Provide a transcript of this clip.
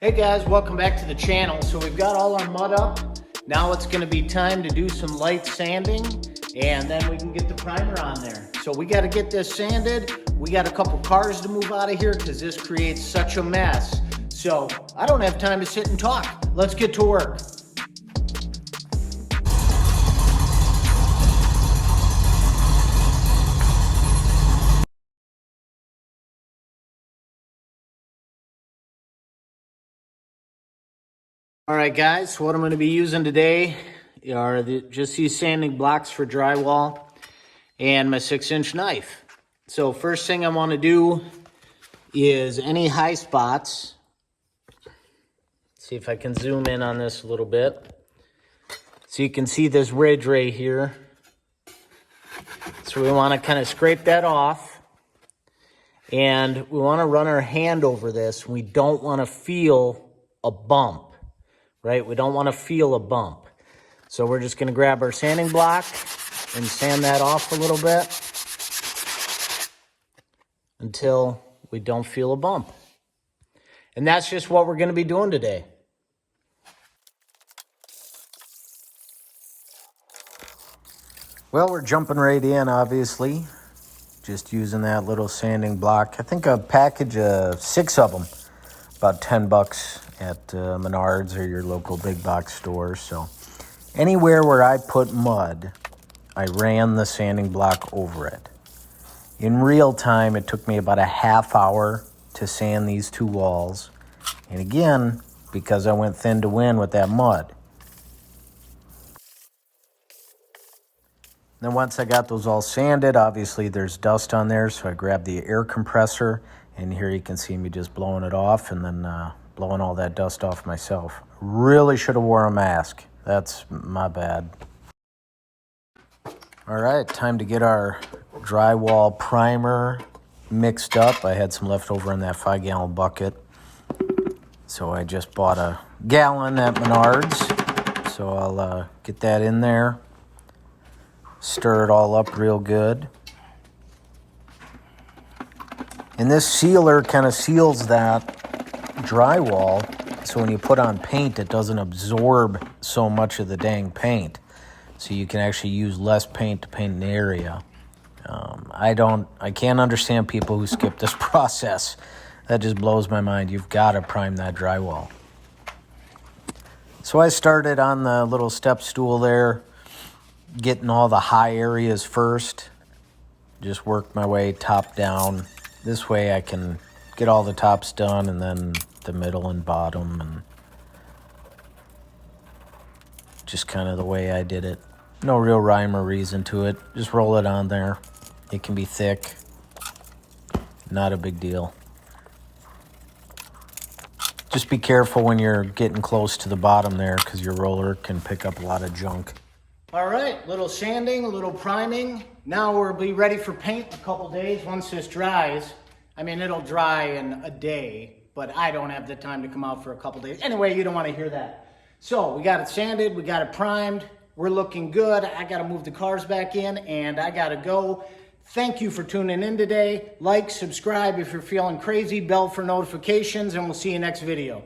Hey guys, welcome back to the channel. So we've got all our mud up. Now it's gonna be time to do some light sanding and then we can get the primer on there. So we gotta get this sanded. We got a couple cars to move out of here because this creates such a mess. So I don't have time to sit and talk. Let's get to work. All right, guys, so what I'm going to be using today are just these sanding blocks for drywall and my 6-inch knife. So first thing I want to do is any high spots. See if I can zoom in on this a little bit. So you can see this ridge right here. So we want to kind of scrape that off. And we want to run our hand over this. We don't want to feel a bump. Right? We don't want to feel a bump. So we're just going to grab our sanding block and sand that off a little bit until we don't feel a bump. And that's just what we're going to be doing today. Well, we're jumping right in, obviously. Just using that little sanding block. I think a package of 6 of them. About $10 at Menards or your local big box store. So anywhere where I put mud, I ran the sanding block over it. In real time, it took me about a half hour to sand these 2 walls. And again, because I went thin to win with that mud. Then once I got those all sanded, obviously there's dust on there, so I grabbed the air compressor. And here you can see me just blowing it off and then blowing all that dust off myself. Really should have wore a mask. That's my bad. All right, time to get our drywall primer mixed up. I had some left over in that 5-gallon bucket. So I just bought a gallon at Menards. So I'll get that in there. Stir it all up real good. And this sealer kind of seals that drywall, so when you put on paint, it doesn't absorb so much of the dang paint. So you can actually use less paint to paint an area. I can't understand people who skip this process. That just blows my mind. You've got to prime that drywall. So I started on the little step stool there, getting all the high areas first. Just worked my way top down. This way I can get all the tops done and then the middle and bottom, and just kind of the way I did it. No real rhyme or reason to it. Just roll it on there. It can be thick. Not a big deal. Just be careful when you're getting close to the bottom there because your roller can pick up a lot of junk. All right, little sanding, a little priming. Now we'll be ready for paint in a couple days once this dries. I mean, it'll dry in a day, but I don't have the time to come out for a couple days. Anyway, you don't want to hear that. So we got it sanded, we got it primed. We're looking good. I got to move the cars back in and I got to go. Thank you for tuning in today. Like, subscribe if you're feeling crazy, bell for notifications, and we'll see you next video.